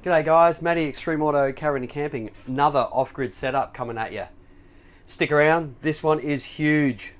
G'day guys, Matty, Extreme Auto Caravan and Camping. Another off-grid setup coming at you. Stick around, this one is huge.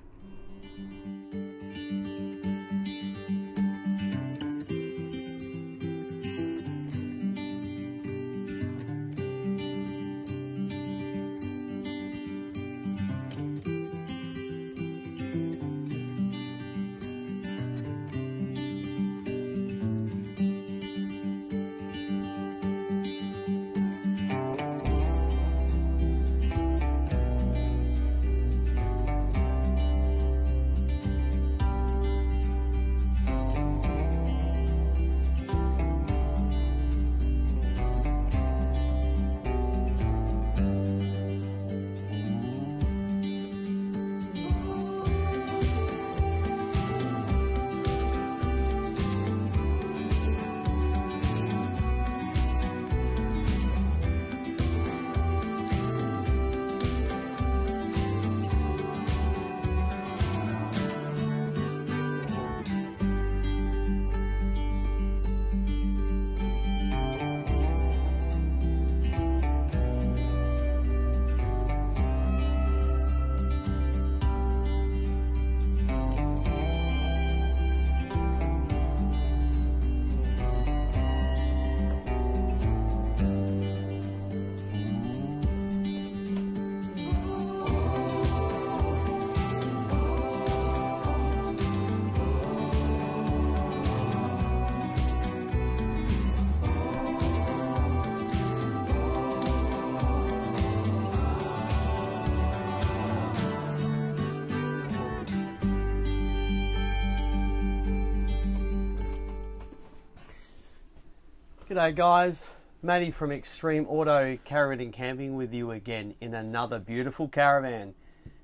G'day guys, Matty from Extreme Auto Caravan and Camping with you again in another beautiful caravan.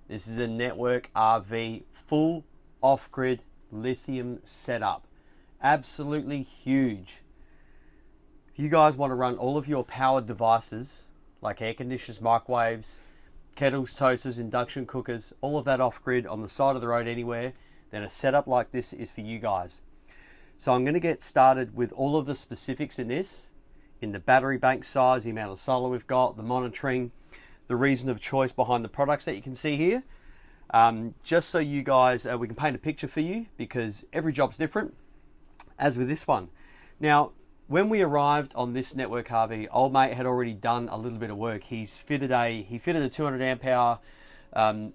This is a NetworkRV full off-grid lithium setup. Absolutely huge. If you guys want to run all of your powered devices like air conditioners, microwaves, kettles, toasters, induction cookers, all of that off-grid on the side of the road anywhere, then a setup like this is for you guys. So I'm going to get started with all of the specifics in this, in the battery bank size, the amount of solar we've got, the monitoring, the reason of choice behind the products that you can see here. Just so you guys, we can paint a picture for you because every job's different, as with this one. Now, when we arrived on this NetworkRV, old mate had already done a little bit of work. He fitted a 200 amp hour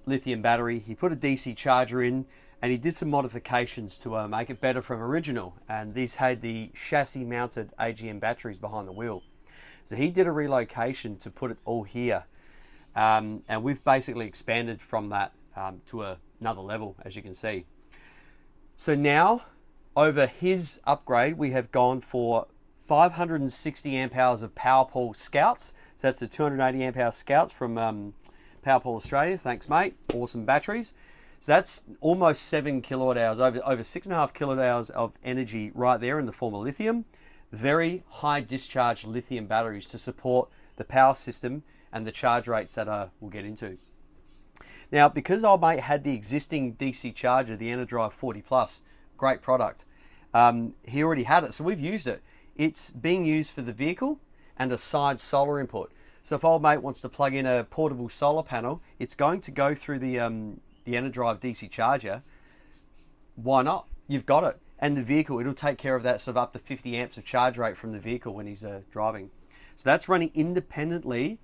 lithium battery. He put a DC charger in, and he did some modifications to make it better from original, and these had the chassis mounted AGM batteries behind the wheel. So he did a relocation to put it all here, and we've basically expanded from that to another level, as you can see. So now, over his upgrade, we have gone for 560 amp hours of PowerPaul Scouts. So that's the 280 amp hour Scouts from PowerPaul Australia. Thanks mate, awesome batteries. So that's almost 7 kilowatt hours, over 6.5 kilowatt hours of energy right there in the form of lithium. Very high discharge lithium batteries to support the power system and the charge rates that we'll get into. Now, because old mate had the existing DC charger, the Enerdrive 40 Plus, great product, he already had it, so we've used it. It's being used for the vehicle and a side solar input. So if old mate wants to plug in a portable solar panel, it's going to go through the Enerdrive DC charger. Why not? You've got it. And the vehicle, it'll take care of that sort of up to 50 amps of charge rate from the vehicle when he's driving. So that's running independently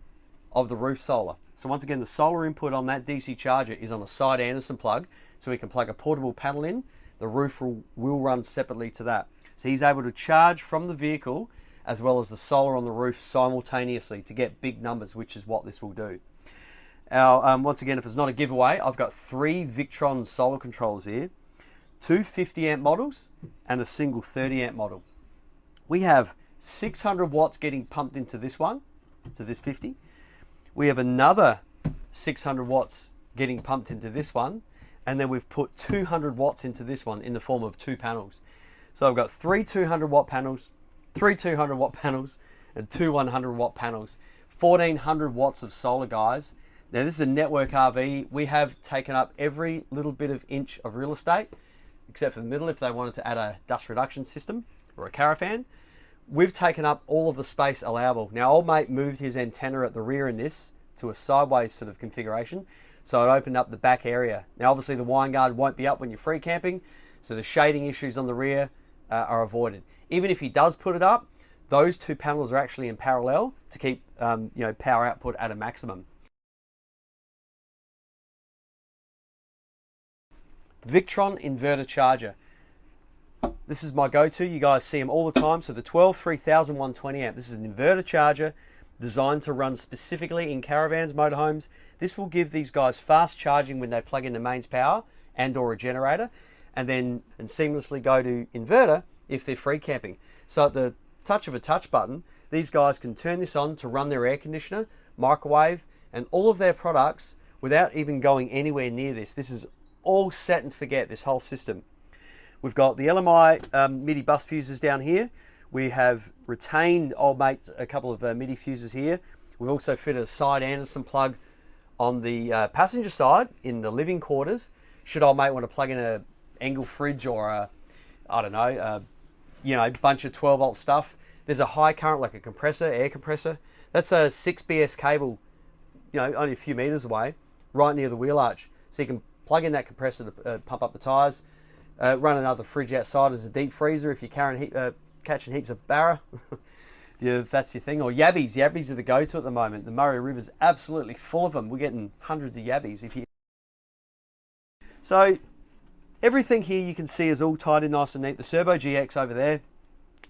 of the roof solar. So once again, the solar input on that DC charger is on a side Anderson plug, so we can plug a portable panel in. The roof will run separately to that. So he's able to charge from the vehicle as well as the solar on the roof simultaneously to get big numbers, which is what this will do. Once again, if it's not a giveaway, I've got 3 Victron solar controllers here, 2 50 amp models and a single 30 amp model. We have 600 watts getting pumped into this one, to this 50. We have another 600 watts getting pumped into this one, and then we've put 200 watts into this one in the form of 2 panels. So I've got 3 200 watt panels, 3 200 watt panels, and 2 100 watt panels. 1400 watts of solar, guys. Now this is a NetworkRV. We have taken up every little bit of inch of real estate, except for the middle if they wanted to add a dust reduction system or a caravan. we've taken up all of the space allowable. Now, old mate moved his antenna at the rear in this to a sideways sort of configuration, so it opened up the back area. Now, obviously, the wine guard won't be up when you're free camping, so the shading issues on the rear are avoided. Even if he does put it up, those two panels are actually in parallel to keep power output at a maximum. Victron inverter charger. This is my go-to. You guys see them all the time. So the 12 3120 amp. This is an inverter charger designed to run specifically in caravans, motorhomes. This will give these guys fast charging when they plug into mains power and or a generator, and seamlessly go to inverter if they're free camping. So at the touch of a touch button, these guys can turn this on to run their air conditioner, microwave, and all of their products without even going anywhere near this. This is all set and forget, this whole system. We've got the LMI MIDI bus fuses down here. We have retained old mates a couple of MIDI fuses here. We've also fitted a side Anderson plug on the passenger side in the living quarters. Should old mate want to plug in a Engel fridge or a, I don't know, bunch of 12 volt stuff. There's a high current, like a compressor, air compressor. That's a 6BS cable, only a few meters away, right near the wheel arch. So you can plug in that compressor to pump up the tyres. Run another fridge outside as a deep freezer if you're catching heaps of barra. Yeah, that's your thing. Or yabbies. Yabbies are the go-to at the moment. The Murray River's absolutely full of them. We're getting hundreds of yabbies. So everything here you can see is all tied in nice and neat. The CerboGX over there.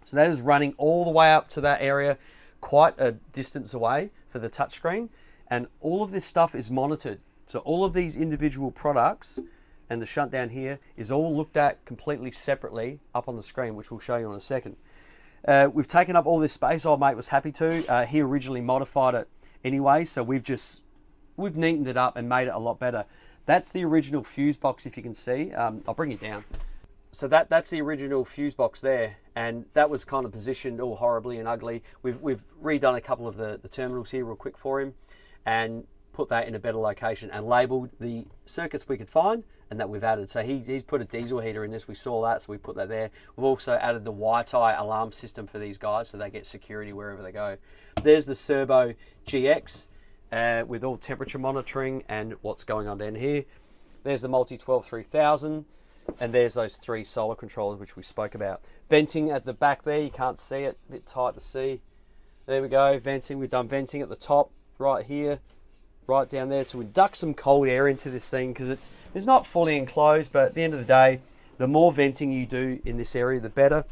So that is running all the way up to that area, quite a distance away for the touchscreen. And all of this stuff is monitored. So all of these individual products and the shunt down here is all looked at completely separately up on the screen, which we'll show you in a second. We've taken up all this space. Old mate was happy to. He originally modified it anyway, so we've neatened it up and made it a lot better. That's the original fuse box, if you can see. I'll bring it down. So that's the original fuse box there, and that was kind of positioned all horribly and ugly. We've redone a couple of the terminals here real quick for him, and put that in a better location and labelled the circuits we could find and that we've added. So he's put a diesel heater in this. We saw that, so we put that there. We've also added the WITI alarm system for these guys so they get security wherever they go. There's the CerboGX with all temperature monitoring and what's going on down here. There's the Multi-12 3000, and there's those 3 solar controllers which we spoke about. Venting at the back there, you can't see it, a bit tight to see. There we go, venting. We've done venting at the top right here, right down there, so we duct some cold air into this thing because it's not fully enclosed, but at the end of the day, the more venting you do in this area, the better.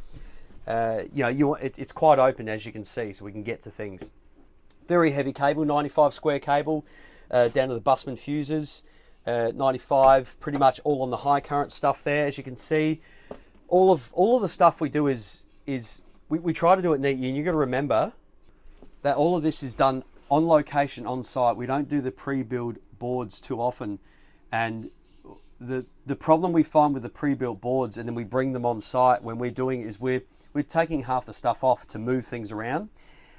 It's quite open, as you can see, so we can get to things. Very heavy cable, 95 square cable, down to the busman fuses, 95, pretty much all on the high current stuff there, as you can see. All of the stuff we do is we try to do it neat, and you've got to remember that all of this is done on location, on site. We don't do the pre-build boards too often, and the problem we find with the pre-built boards and then we bring them on site when we're doing is we're taking half the stuff off to move things around,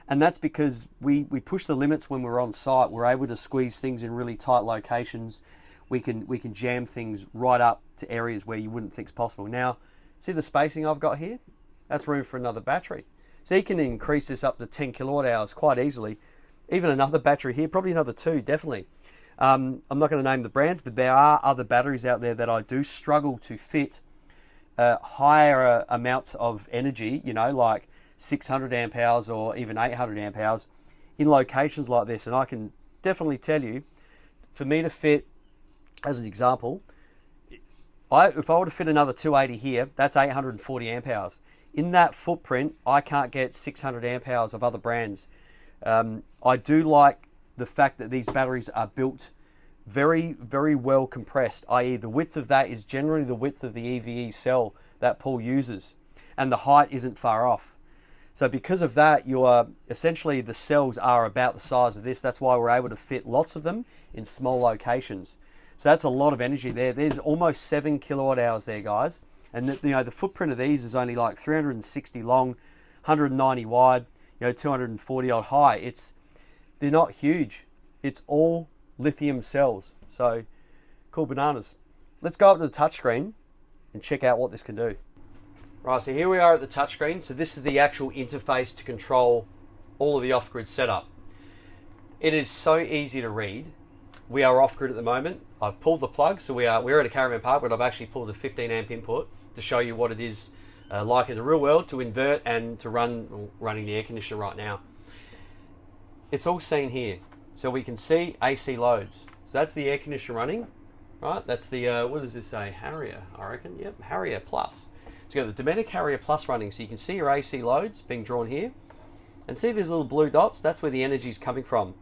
and that's because we push the limits when we're on site. We're able to squeeze things in really tight locations. We can jam things right up to areas where you wouldn't think is possible. Now, see the spacing I've got here? That's room for another battery. So you can increase this up to 10 kilowatt hours quite easily. Even another battery here, probably another 2, definitely. I'm not going to name the brands, but there are other batteries out there that I do struggle to fit higher amounts of energy, like 600 amp hours or even 800 amp hours in locations like this. And I can definitely tell you, for me to fit, as an example, if I were to fit another 280 here, that's 840 amp hours. In that footprint, I can't get 600 amp hours of other brands. I do like the fact that these batteries are built very, very well compressed, i.e. the width of that is generally the width of the EVE cell that Paul uses, and the height isn't far off. So because of that, essentially the cells are about the size of this. That's why we're able to fit lots of them in small locations. So that's a lot of energy there. There's almost 7 kilowatt hours there, guys. And the footprint of these is only like 360 long, 190 wide, 240 odd high. They're not huge. It's all lithium cells. So cool bananas. Let's go up to the touchscreen and check out what this can do. Right, so here we are at the touchscreen. So this is the actual interface to control all of the off-grid setup. It is so easy to read. We are off-grid at the moment. I've pulled the plug, so we're at a caravan park, but I've actually pulled a 15 amp input to show you what it is like in the real world to invert and to running the air conditioner right now. It's all seen here. So we can see AC loads. So that's the air conditioner running, right? That's the, what does this say? Harrier, I reckon. Yep, Harrier Plus. So you've got the Dometic Harrier Plus running, so you can see your AC loads being drawn here. And see these little blue dots? That's where the energy is coming from.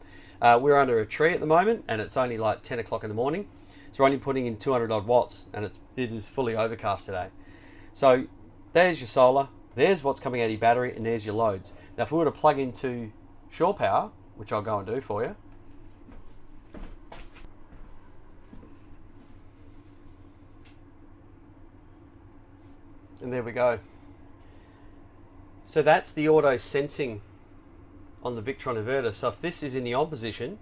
We're under a tree at the moment, and it's only like 10 o'clock in the morning. So we're only putting in 200 odd watts, and it is fully overcast today. So there's your solar, there's what's coming out of your battery, and there's your loads. Now if we were to plug into shore power, which I'll go and do for you. And there we go. So that's the auto sensing on the Victron inverter. So if this is in the on position,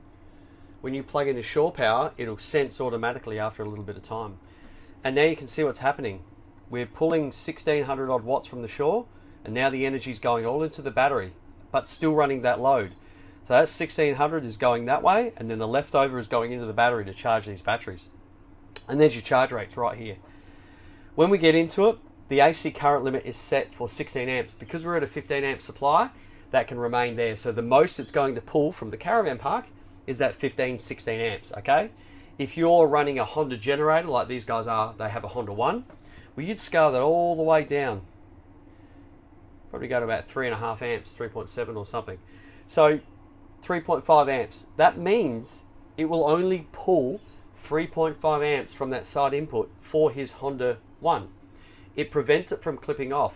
when you plug into shore power, it'll sense automatically after a little bit of time. And now you can see what's happening. We're pulling 1600 odd watts from the shore, and now the energy is going all into the battery, but still running that load. So that 1600 is going that way, and then the leftover is going into the battery to charge these batteries. And there's your charge rates right here. When we get into it, the AC current limit is set for 16 amps. Because we're at a 15 amp supply, that can remain there. So the most it's going to pull from the caravan park is that 15, 16 amps, okay? If you're running a Honda generator like these guys are, they have a Honda One, well, you'd scale that all the way down. Probably go to about 3.5 amps, 3.7 or something. So 3.5 amps. That means it will only pull 3.5 amps from that side input for his Honda One. It prevents it from clipping off.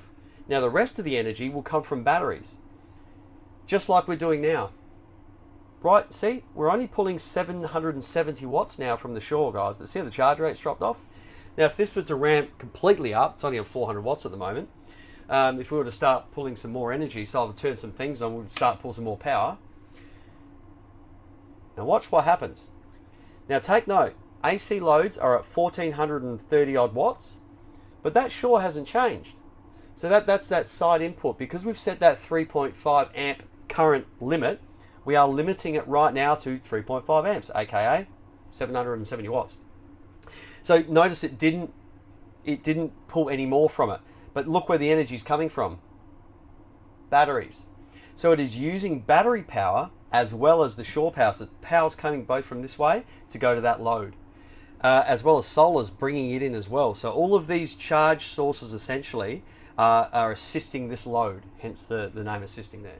Now the rest of the energy will come from batteries, just like we're doing now. Right, see, we're only pulling 770 watts now from the shore, guys, but see how the charge rate's dropped off? Now if this was to ramp completely up, it's only on 400 watts at the moment. If we were to start pulling some more energy, so I'll turn some things on, we'll start pulling some more power. Now watch what happens. Now take note, AC loads are at 1430 odd watts, but that shore hasn't changed. So that's that side input. Because we've set that 3.5 amp current limit, we are limiting it right now to 3.5 amps, aka 770 watts. So notice it didn't pull any more from it. But look where the energy is coming from. Batteries. So it is using battery power as well as the shore power. So power's coming both from this way to go to that load. As well as solar's bringing it in as well. So all of these charge sources essentially are assisting this load, hence the name assisting there.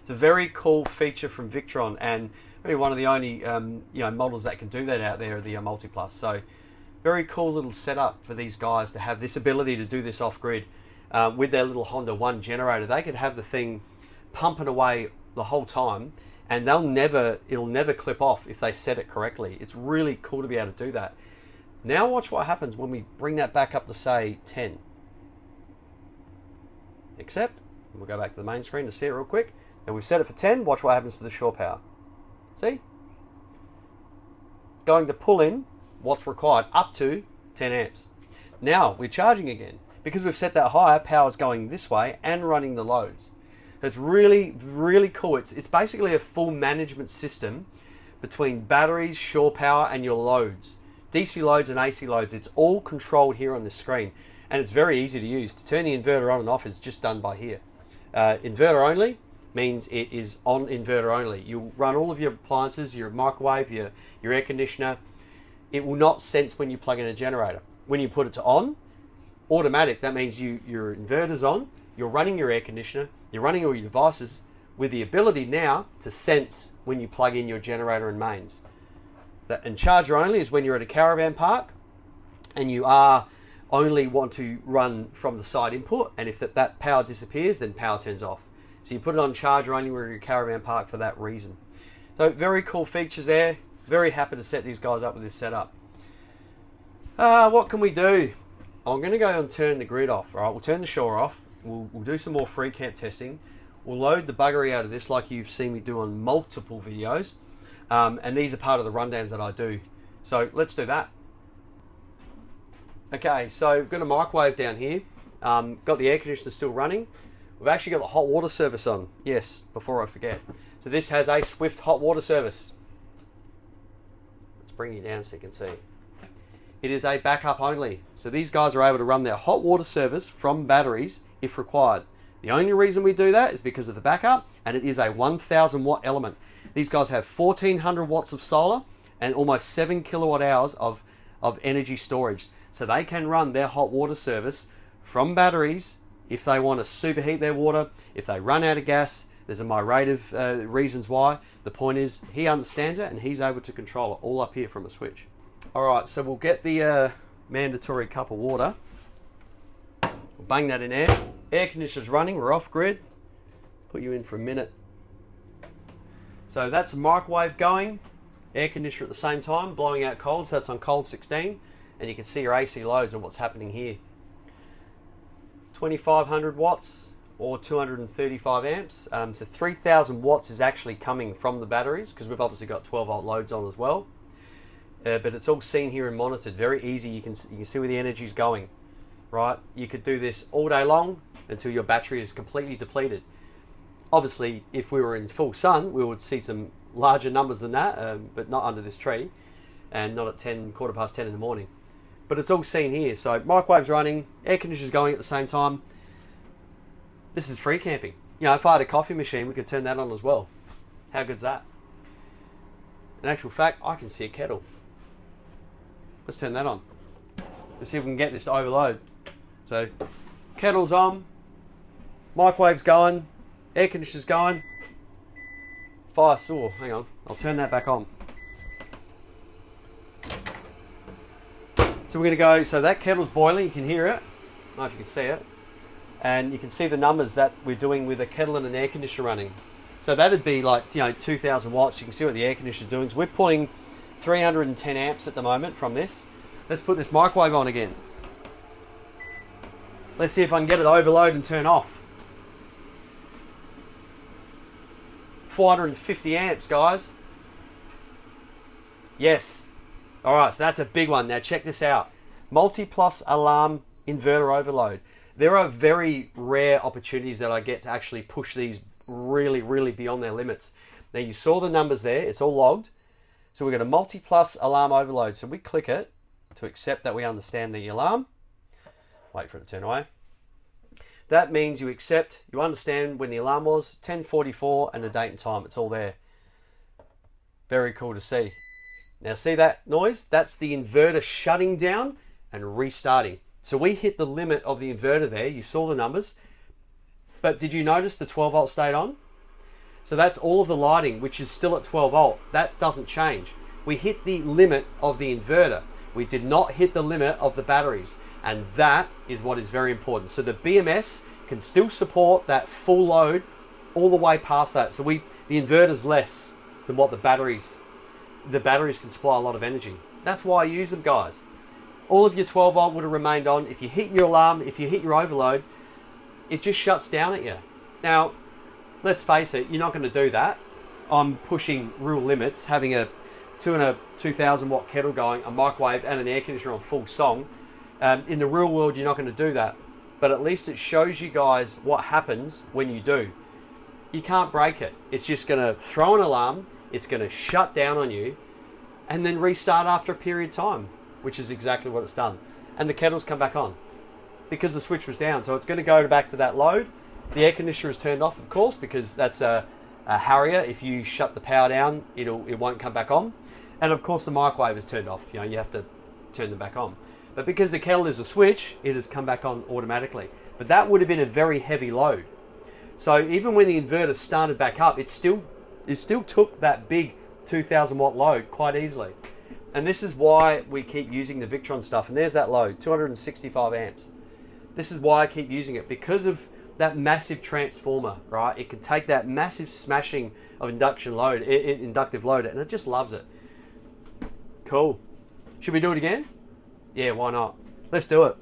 It's a very cool feature from Victron, and really one of the only models that can do that out there are the Multiplus. So very cool little setup for these guys to have this ability to do this off-grid with their little Honda One generator. They could have the thing pumping away the whole time, and it'll never clip off if they set it correctly. It's really cool to be able to do that. Now watch what happens when we bring that back up to say 10. Except, we'll go back to the main screen to see it real quick. And we've set it for 10, watch what happens to the shore power. See? It's going to pull in what's required up to 10 amps. Now we're charging again. Because we've set that higher, power's going this way and running the loads. It's really, really cool. It's basically a full management system between batteries, shore power, and your loads. DC loads and AC loads, it's all controlled here on the screen. And it's very easy to use. To turn the inverter on and off is just done by here. Inverter only means it is on inverter only. You'll run all of your appliances, your microwave, your air conditioner. It will not sense when you plug in a generator. When you put it to on, automatic, that means your inverter's on, you're running your air conditioner, you're running all your devices with the ability now to sense when you plug in your generator and mains. And charger only is when you're at a caravan park and you only want to run from the side input, and if that power disappears, then power turns off. So you put it on charger only when you're at a caravan park for that reason. So very cool features there. Very happy to set these guys up with this setup. What can we do? I'm going to go and turn the grid off. All right, we'll turn the shore off. We'll do some more free camp testing. We'll load the buggery out of this like you've seen me do on multiple videos. And these are part of the rundowns that I do. So let's do that. Okay, so we've got a microwave down here. Got the air conditioner still running. We've actually got the hot water service on. Yes, before I forget. So this has a swift hot water service. Let's bring you down so you can see. It is a backup only. So these guys are able to run their hot water service from batteries if required. The only reason we do that is because of the backup, and it is a 1000 watt element. These guys have 1400 watts of solar and almost 7 kilowatt hours of energy storage. So they can run their hot water service from batteries if they want to superheat their water, if they run out of gas. There's a myriad of reasons why. The point is, he understands it and he's able to control it all up here from a switch. Alright, so we'll get the mandatory cup of water. We'll bang that in there. Air conditioner's running, we're off grid. Put you in for a minute. So that's a microwave going. Air conditioner at the same time, blowing out cold, so that's on cold 16. And you can see your AC loads and what's happening here. 2500 watts or 235 amps. So 3000 watts is actually coming from the batteries, because we've obviously got 12 volt loads on as well. But it's all seen here and monitored. Very easy. You can see where the energy's going. Right? You could do this all day long until your battery is completely depleted. Obviously, if we were in full sun, we would see some larger numbers than that, but not under this tree, and not at quarter past 10 in the morning. But it's all seen here. So microwave's running, air conditioner's going at the same time. This is free camping. You know, if I had a coffee machine, we could turn that on as well. How good's that? In actual fact, I can see a kettle. Let's turn that on. Let's see if we can get this to overload. So, kettle's on, microwave's going, air conditioner's going. Fire saw, hang on, I'll turn that back on. So we're going to go, so that kettle's boiling, you can hear it. I don't know if you can see it. And you can see the numbers that we're doing with a kettle and an air conditioner running. So that'd be like, 2000 watts. You can see what the air conditioner's doing. So we're pulling 310 amps at the moment from this. Let's put this microwave on again. Let's see if I can get it to overload and turn off. 450 amps, guys. Yes. Alright, so that's a big one. Now check this out. Multiplus alarm inverter overload. There are very rare opportunities that I get to actually push these really, really beyond their limits. Now you saw the numbers there. It's all logged. So we've got a multiplus alarm overload. So we click it to accept that we understand the alarm. Wait for it to turn away. That means you accept, you understand when the alarm was, 10:44 and the date and time. It's all there. Very cool to see. Now see that noise? That's the inverter shutting down and restarting. So we hit the limit of the inverter there. You saw the numbers. But did you notice the 12 volt stayed on? So that's all of the lighting, which is still at 12 volt. That doesn't change. We hit the limit of the inverter. We did not hit the limit of the batteries. And that is what is very important. So the BMS can still support that full load all the way past that. So the inverter's less than what the batteries can supply a lot of energy. That's why I use them, guys. All of your 12 volt would have remained on. If you hit your alarm, if you hit your overload, it just shuts down at you. Now, let's face it, you're not going to do that. I'm pushing real limits, having a 2000 watt kettle going, a microwave and an air conditioner on full song. In the real world, you're not going to do that. But at least it shows you guys what happens when you do. You can't break it. It's just going to throw an alarm, it's going to shut down on you, and then restart after a period of time, which is exactly what it's done. And the kettle's come back on because the switch was down. So it's going to go back to that load. The air conditioner is turned off, of course, because that's a Harrier. If you shut the power down, it won't come back on. And of course the microwave is turned off. You have to turn them back on. But because the kettle is a switch, it has come back on automatically. But that would have been a very heavy load. So even when the inverter started back up, it still took that big 2000 watt load quite easily. And this is why we keep using the Victron stuff. And there's that load, 265 amps. This is why I keep using it, because of that massive transformer, right? It can take that massive smashing of inductive load, and it just loves it. Cool. Should we do it again? Yeah, why not? Let's do it.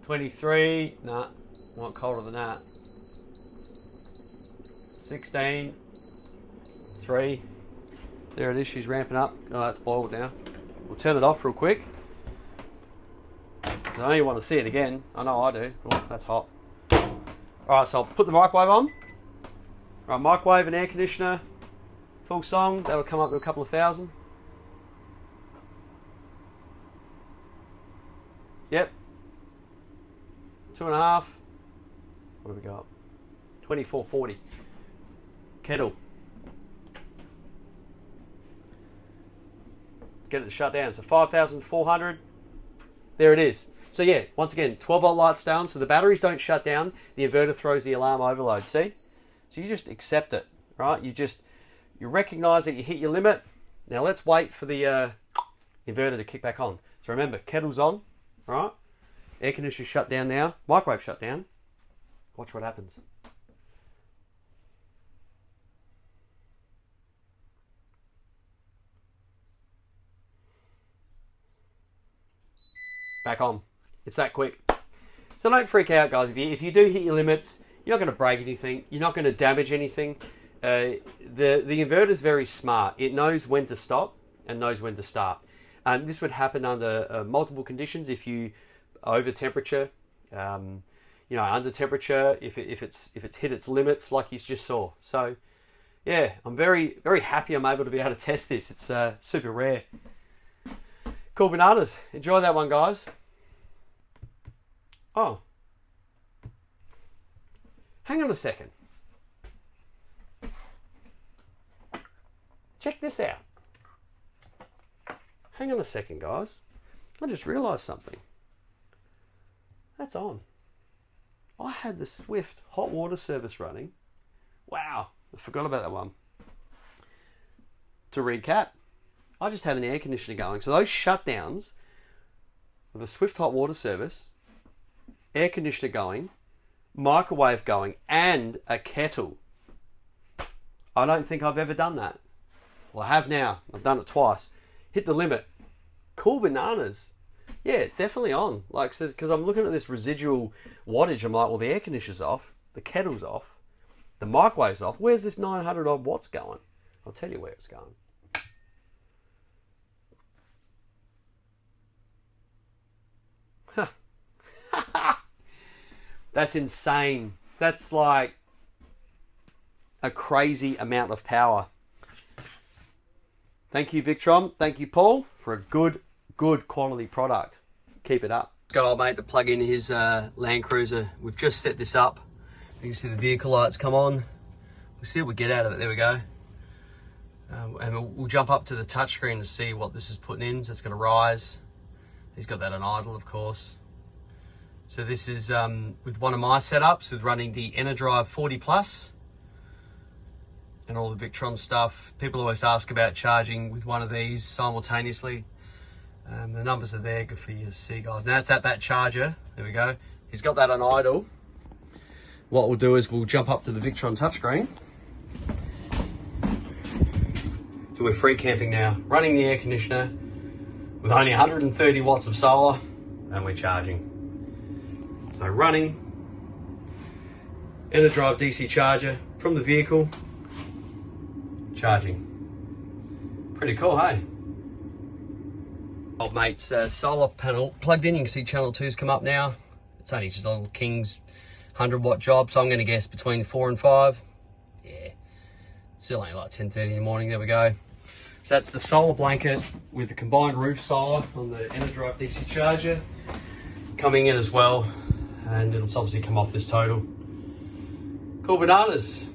23. Nah, not colder than that. 16. 3. There it is. She's ramping up. Oh, it's boiled now. We'll turn it off real quick. I know you want to see it again. I know I do. Oh, that's hot. Alright, so I'll put the microwave on. Alright, microwave and air conditioner. Full song. That'll come up to a couple of thousand. Yep. 2.5. What do we got? 2440. Kettle. Let's get it to shut down. So 5,400. There it is. So yeah, once again, 12 volt lights down, so the batteries don't shut down. The inverter throws the alarm overload. See? So you just accept it, right? You recognize that you hit your limit. Now let's wait for the inverter to kick back on. So remember, kettle's on, right? Air conditioner shut down now. Microwave shut down. Watch what happens. Back on. It's that quick. So don't freak out, guys. If you do hit your limits, you're not going to break anything. You're not going to damage anything. The inverter is very smart. It knows when to stop and knows when to start. This would happen under multiple conditions. If you over temperature, under temperature, if it's hit its limits, like you just saw. So yeah, I'm very happy I'm able to be able to test this. It's super rare. Cool bananas. Enjoy that one, guys. Oh, hang on a second. Check this out. Hang on a second, guys. I just realised something. That's on. I had the Swift hot water service running. Wow, I forgot about that one. To recap, I just had an air conditioner going. So those shutdowns with a Swift hot water service, air conditioner going, microwave going, and a kettle. I don't think I've ever done that. Well, I have now. I've done it twice. Hit the limit. Cool bananas. Yeah, definitely on. Like, because I'm looking at this residual wattage. I'm like, well, the air conditioner's off. The kettle's off. The microwave's off. Where's this 900 odd watts going? I'll tell you where it's going. That's insane. That's like a crazy amount of power. Thank you, Victron. Thank you, Paul, for a good quality product. Keep it up. Got old mate to plug in his Land Cruiser. We've just set this up. You can see the vehicle lights come on. We'll see what we get out of it. There we go. And we'll jump up to the touchscreen to see what this is putting in. So it's going to rise. He's got that on idle, of course. So this is with one of my setups with running the Enerdrive 40 Plus and all the Victron stuff. People always ask about charging with one of these simultaneously. The numbers are there, good for you to see, guys. Now it's at that charger. There we go. He's got that on idle. What we'll do is we'll jump up to the Victron touchscreen. So we're free camping now, running the air conditioner with only 130 watts of solar, and we're charging. So running Enerdrive DC charger from the vehicle, charging. Pretty cool, hey? Old mate's solar panel plugged in. You can see channel 2's come up now. It's only just a little King's 100 watt job, so I'm going to guess between 4 and 5. Yeah, still only like 10:30 in the morning. There we go. So that's the solar blanket with the combined roof solar on the Enerdrive DC charger coming in as well, and it'll obviously come off this total. Cool bananas.